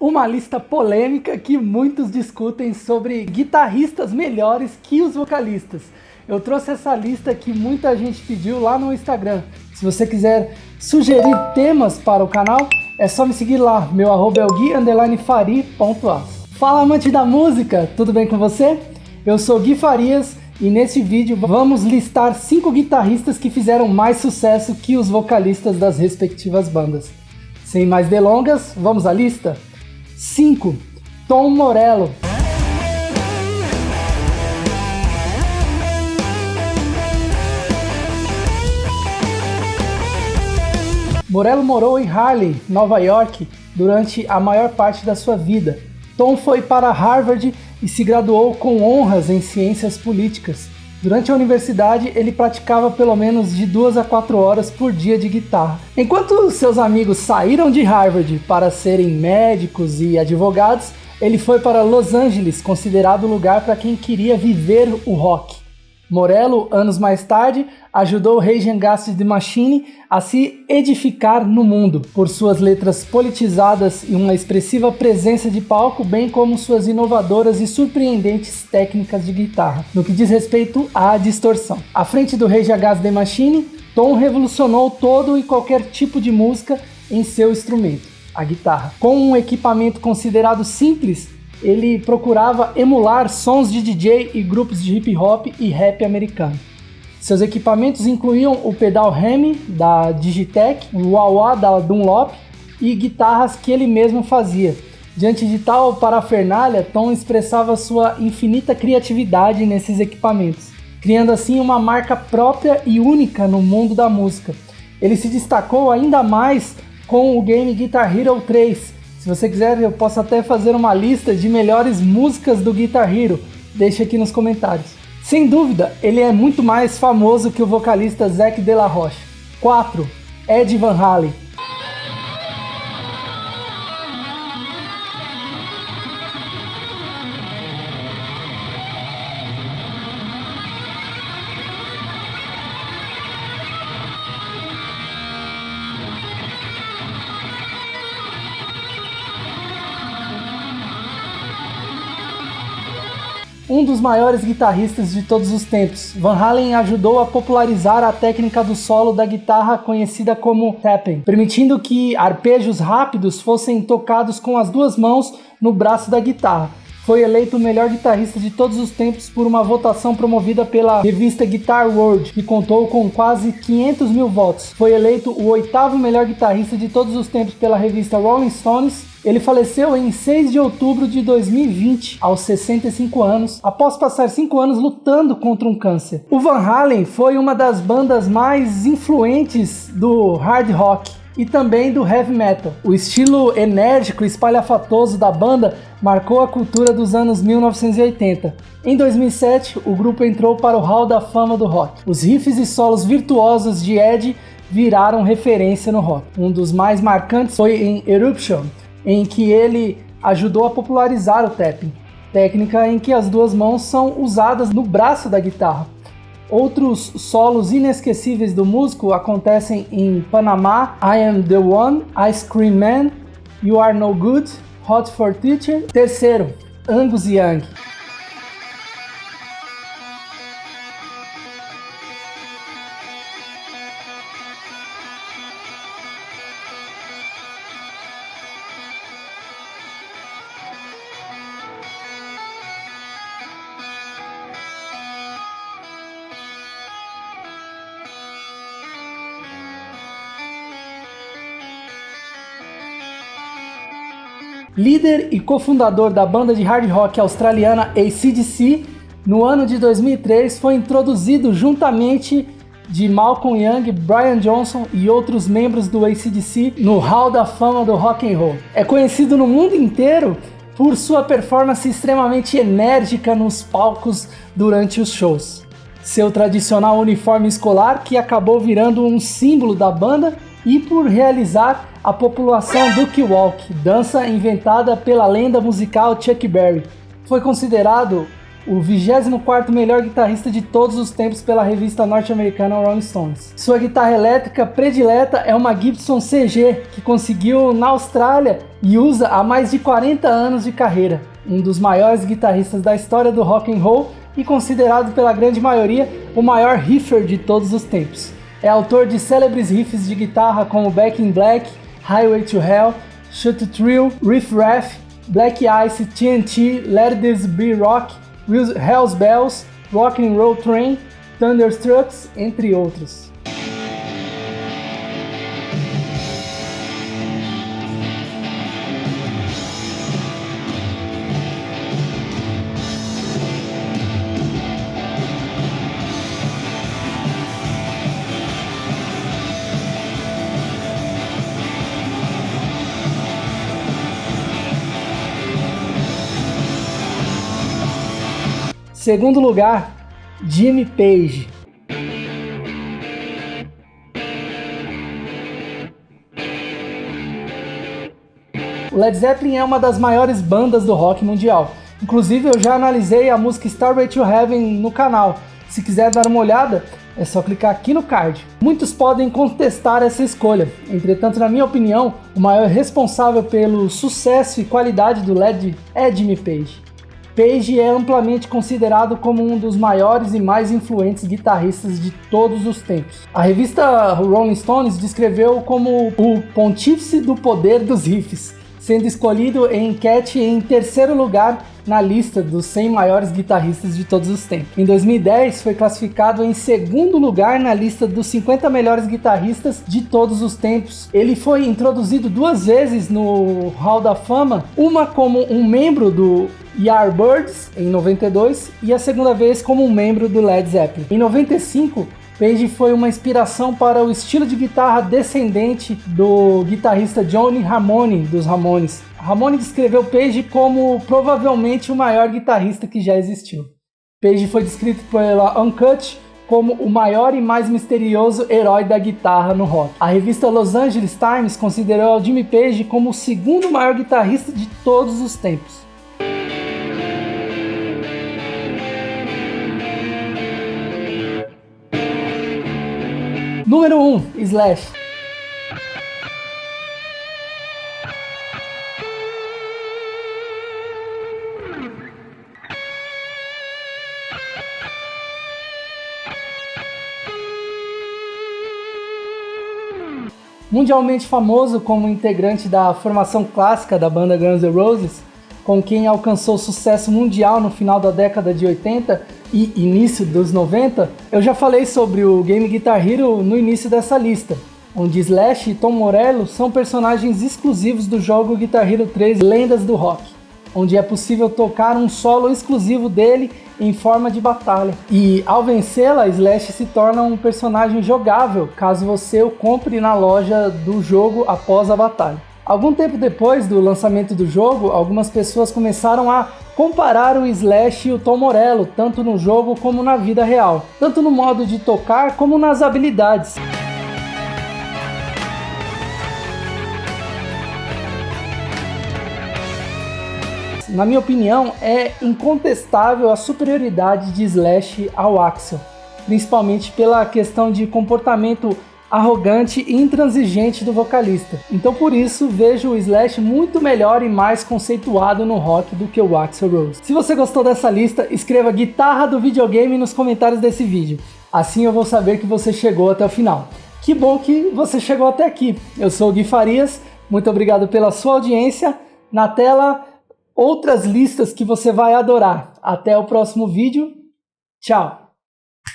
uma lista polêmica que muitos discutem sobre guitarristas melhores que os vocalistas. Eu trouxe essa lista que muita gente pediu lá no Instagram. Se você quiser sugerir temas para o canal, é só me seguir lá. Meu arroba é o gui_fari.as. Fala, amante da música, tudo bem com você? Eu sou Gui Farias e nesse vídeo vamos listar 5 guitarristas que fizeram mais sucesso que os vocalistas das respectivas bandas. Sem mais delongas, vamos à lista? 5. Tom Morello. Morello morou em Harlem, Nova York, durante a maior parte da sua vida. Tom foi para Harvard e se graduou com honras em ciências políticas. Durante a universidade, ele praticava pelo menos de 2 a 4 horas por dia de guitarra. Enquanto seus amigos saíram de Harvard para serem médicos e advogados, ele foi para Los Angeles, considerado o lugar para quem queria viver o rock. Morello, anos mais tarde, ajudou Rage Against the Machine a se edificar no mundo, por suas letras politizadas e uma expressiva presença de palco, bem como suas inovadoras e surpreendentes técnicas de guitarra, no que diz respeito à distorção. À frente do Rage Against the Machine, Tom revolucionou todo e qualquer tipo de música em seu instrumento, a guitarra. Com um equipamento considerado simples, ele procurava emular sons de DJ e grupos de hip hop e rap americano. Seus equipamentos incluíam o pedal Hemi da Digitech, o wah-wah da Dunlop e guitarras que ele mesmo fazia. Diante de tal parafernália, Tom expressava sua infinita criatividade nesses equipamentos, criando assim uma marca própria e única no mundo da música. Ele se destacou ainda mais com o game Guitar Hero 3. Se você quiser, eu posso até fazer uma lista de melhores músicas do Guitar Hero. Deixe aqui nos comentários. Sem dúvida, ele é muito mais famoso que o vocalista Zack de la Rocha. 4. Eddie Van Halen. Um dos maiores guitarristas de todos os tempos, Van Halen ajudou a popularizar a técnica do solo da guitarra conhecida como tapping, permitindo que arpejos rápidos fossem tocados com as 2 mãos no braço da guitarra. Foi eleito o melhor guitarrista de todos os tempos por uma votação promovida pela revista Guitar World, que contou com quase 500 mil votos. Foi eleito o 8º melhor guitarrista de todos os tempos pela revista Rolling Stones. Ele faleceu em 6 de outubro de 2020, aos 65 anos, após passar 5 anos lutando contra um câncer. O Van Halen foi uma das bandas mais influentes do hard rock e também do heavy metal. O estilo enérgico e espalhafatoso da banda marcou a cultura dos anos 1980. Em 2007, o grupo entrou para o Hall da Fama do rock. Os riffs e solos virtuosos de Eddie viraram referência no rock. Um dos mais marcantes foi em Eruption, em que ele ajudou a popularizar o tapping, técnica em que as 2 mãos são usadas no braço da guitarra. Outros solos inesquecíveis do músico acontecem em Panama, I Am The One, Ice Cream Man, You Are No Good, Hot for Teacher. 3º, Angus Young. Líder e cofundador da banda de hard rock australiana AC/DC, no ano de 2003 foi introduzido juntamente de Malcolm Young, Brian Johnson e outros membros do AC/DC no Hall da Fama do Rock and Roll. É conhecido no mundo inteiro por sua performance extremamente enérgica nos palcos durante os shows. Seu tradicional uniforme escolar, que acabou virando um símbolo da banda, e por realizar a população Duck Walk, dança inventada pela lenda musical Chuck Berry. Foi considerado o 24º melhor guitarrista de todos os tempos pela revista norte-americana Rolling Stones. Sua guitarra elétrica predileta é uma Gibson CG, que conseguiu na Austrália e usa há mais de 40 anos de carreira. Um dos maiores guitarristas da história do rock and roll e considerado pela grande maioria o maior riffer de todos os tempos. É autor de célebres riffs de guitarra como Back in Black, Highway to Hell, Shoot to Thrill, Riff Raff, Black Ice, TNT, Let This Be Rock, Hell's Bells, Rock and Roll Train, Thunderstrucks, entre outros. Segundo lugar, Jimmy Page. O Led Zeppelin é uma das maiores bandas do rock mundial. Inclusive eu já analisei a música Stairway to Heaven no canal. Se quiser dar uma olhada, é só clicar aqui no card. Muitos podem contestar essa escolha. Entretanto, na minha opinião, o maior responsável pelo sucesso e qualidade do Led é Jimmy Page. Page é amplamente considerado como um dos maiores e mais influentes guitarristas de todos os tempos. A revista Rolling Stones descreveu como o pontífice do poder dos riffs, sendo escolhido em enquete em terceiro lugar na lista dos 100 maiores guitarristas de todos os tempos. Em 2010, foi classificado em segundo lugar na lista dos 50 melhores guitarristas de todos os tempos. Ele foi introduzido 2 vezes no Hall da Fama, uma como um membro do Yardbirds, em 92, e a segunda vez como um membro do Led Zeppelin. Em 95, Page foi uma inspiração para o estilo de guitarra descendente do guitarrista Johnny Ramone, dos Ramones. Ramone descreveu Page como provavelmente o maior guitarrista que já existiu. Page foi descrito pela Uncut como o maior e mais misterioso herói da guitarra no rock. A revista Los Angeles Times considerou Jimmy Page como o segundo maior guitarrista de todos os tempos. Número 1, Slash. Mundialmente famoso como integrante da formação clássica da banda Guns N' Roses, com quem alcançou sucesso mundial no final da década de 80 e início dos 90, eu já falei sobre o game Guitar Hero no início dessa lista, onde Slash e Tom Morello são personagens exclusivos do jogo Guitar Hero 3 Lendas do Rock, onde é possível tocar um solo exclusivo dele em forma de batalha. E ao vencê-la, Slash se torna um personagem jogável, caso você o compre na loja do jogo após a batalha. Algum tempo depois do lançamento do jogo, algumas pessoas começaram a comparar o Slash e o Tom Morello, tanto no jogo como na vida real, tanto no modo de tocar como nas habilidades. Na minha opinião, é incontestável a superioridade de Slash ao Axl, principalmente pela questão de comportamento arrogante e intransigente do vocalista. Então por isso vejo o Slash muito melhor e mais conceituado no rock do que o Axl Rose. Se você gostou dessa lista, escreva guitarra do videogame nos comentários desse vídeo. Assim eu vou saber que você chegou até o final. Que bom que você chegou até aqui. Eu sou o Gui Farias, muito obrigado pela sua audiência. Na tela, outras listas que você vai adorar. Até o próximo vídeo. Tchau!